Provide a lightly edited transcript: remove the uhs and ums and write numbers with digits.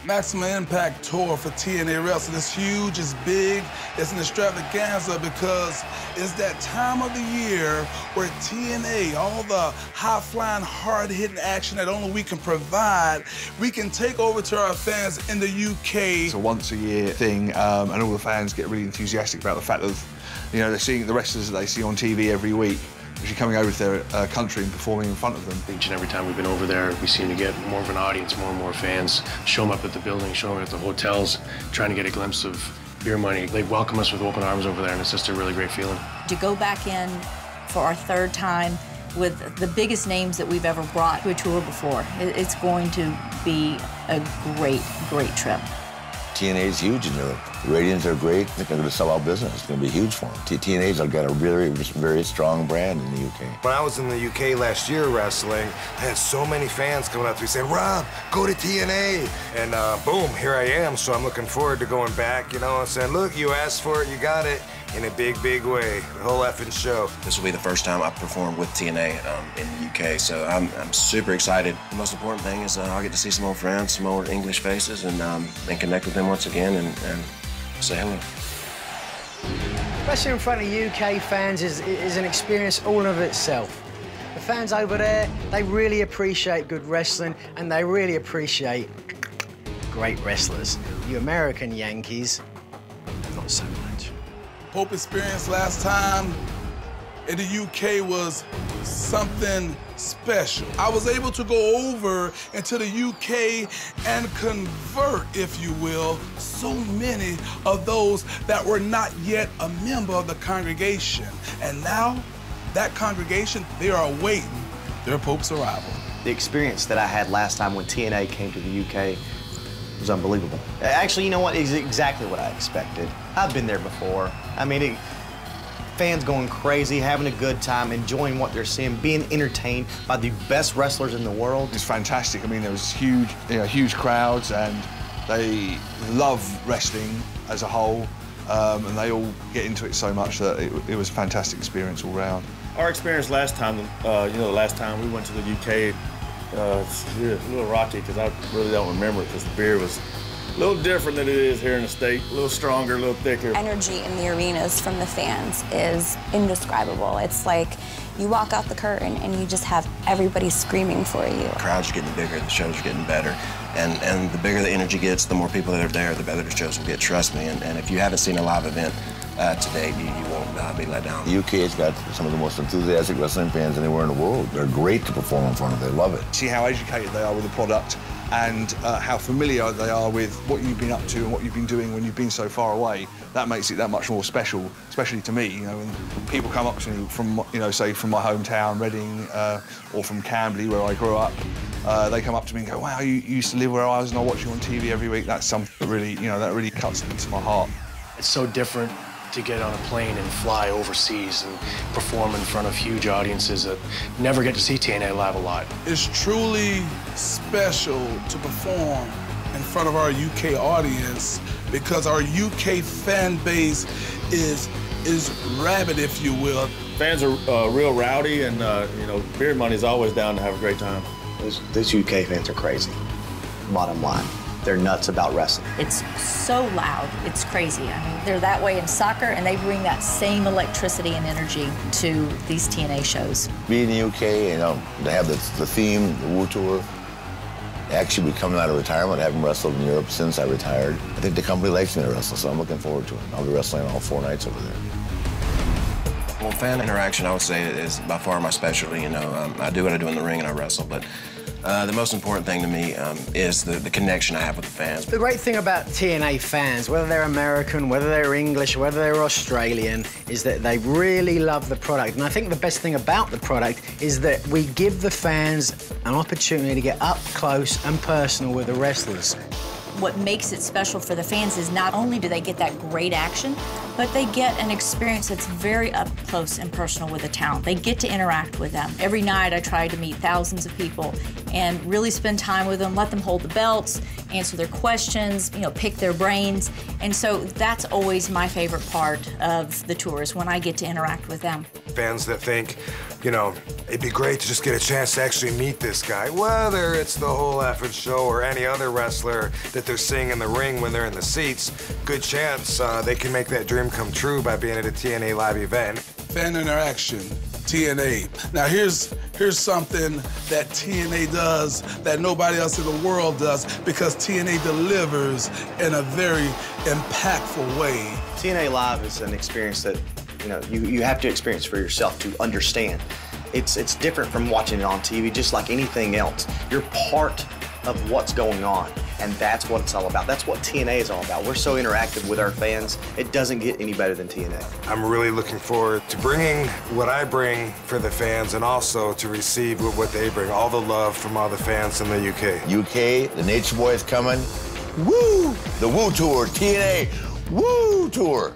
Maximum Impact Tour for TNA Wrestling. It's huge, it's big, it's an extravaganza because it's that time of the year where TNA, all the high-flying, hard-hitting action that only we can provide, we can take over to our fans in the UK. It's a once-a-year thing, and all the fans get really enthusiastic about the fact that, you know, they're seeing the wrestlers that they see on TV every week, actually coming over to their country and performing in front of them. Each and every time we've been over there, we seem to get more of an audience, more and more fans. Show them up at the building, show them at the hotels, trying to get a glimpse of beer money. They welcome us with open arms over there, and it's just a really great feeling. To go back in for our third time with the biggest names that we've ever brought to a tour before, it's going to be a great, great trip. TNA is huge in Europe. The ratings are great. They're going to sell out business. It's going to be huge for them. TNA's got a very strong brand in the UK. When I was in the UK last year wrestling, I had so many fans coming up to me saying, "Rob, go to TNA." And boom, here I am. So I'm looking forward to going back, you know, and saying, "Look, you asked for it, you got it." In a big, big way, the whole effing show. This will be the first time I've performed with TNA in the UK, so I'm super excited. The most important thing is I'll get to see some old friends, some old English faces, and connect with them once again and say hello. Wrestling in front of UK fans is an experience all in of itself. The fans over there, they really appreciate good wrestling, and they really appreciate great wrestlers. You American Yankees, not so much. Hope experience last time in the UK was something special. I was able to go over into the UK and convert, if you will, so many of those that were not yet a member of the congregation. And now, that congregation, they are awaiting their Pope's arrival. The experience that I had last time when TNA came to the UK was unbelievable. Actually, you know what? It's exactly what I expected. I've been there before. I mean, fans going crazy, having a good time, enjoying what they're seeing, being entertained by the best wrestlers in the world. It's fantastic. I mean, there was huge crowds, and they love wrestling as a whole, and they all get into it so much that it was a fantastic experience all round. Our experience last time, the last time we went to the UK, it's a little rocky because I really don't remember it because the beer was a little different than it is here in the States, a little stronger, a little thicker. Energy in the arenas from the fans is indescribable. It's like you walk out the curtain and you just have everybody screaming for you. The crowds are getting bigger, the shows are getting better, and the bigger the energy gets, the more people that are there, the better the shows will get, trust me. And if you haven't seen a live event to date, you won't be let down. The UK's got some of the most enthusiastic wrestling fans anywhere in the world. They're great to perform in front of. They love it. See how educated they are with the product and how familiar they are with what you've been up to and what you've been doing when you've been so far away. That makes it that much more special, especially to me. You know, when people come up to me from, say from my hometown, Reading, or from Camberley, where I grew up, they come up to me and go, "Wow, you used to live where I was and I watch you on TV every week." That's something that really, that really cuts into my heart. It's so different to get on a plane and fly overseas and perform in front of huge audiences that never get to see TNA live a lot. It's truly special to perform in front of our UK audience because our UK fan base is rabid, if you will. Fans are real rowdy, and beer money's always down to have a great time. Those UK fans are crazy, bottom line. They're nuts about wrestling. It's so loud, it's crazy. I mean, they're that way in soccer, and they bring that same electricity and energy to these TNA shows. Being in the UK, they have the theme, the Woo Tour. Actually, we're coming out of retirement. I haven't wrestled in Europe since I retired. I think the company likes me to wrestle, so I'm looking forward to it. I'll be wrestling all 4 nights over there. Well, fan interaction, I would say, is by far my specialty. I do what I do in the ring and I wrestle, but the most important thing to me is the connection I have with the fans. The great thing about TNA fans, whether they're American, whether they're English, whether they're Australian, is that they really love the product. And I think the best thing about the product is that we give the fans an opportunity to get up close and personal with the wrestlers. What makes it special for the fans is not only do they get that great action, but they get an experience that's very up close and personal with the talent. They get to interact with them. Every night I try to meet thousands of people and really spend time with them, let them hold the belts, answer their questions, pick their brains. And so that's always my favorite part of the tour is when I get to interact with them. Fans that think, It'd be great to just get a chance to actually meet this guy, whether it's the whole effing show or any other wrestler that they're seeing in the ring when they're in the seats. Good chance they can make that dream come true by being at a TNA live event. Fan interaction, TNA. Now here's something that TNA does that nobody else in the world does, because TNA delivers in a very impactful way. TNA Live is an experience that you have to experience for yourself to understand. It's different from watching it on TV, just like anything else. You're part of what's going on, and that's what it's all about. That's what TNA is all about. We're so interactive with our fans. It doesn't get any better than TNA. I'm really looking forward to bringing what I bring for the fans, and also to receive what they bring, all the love from all the fans in the UK. UK, the Nature Boy is coming. Woo! The Woo Tour, TNA Woo Tour.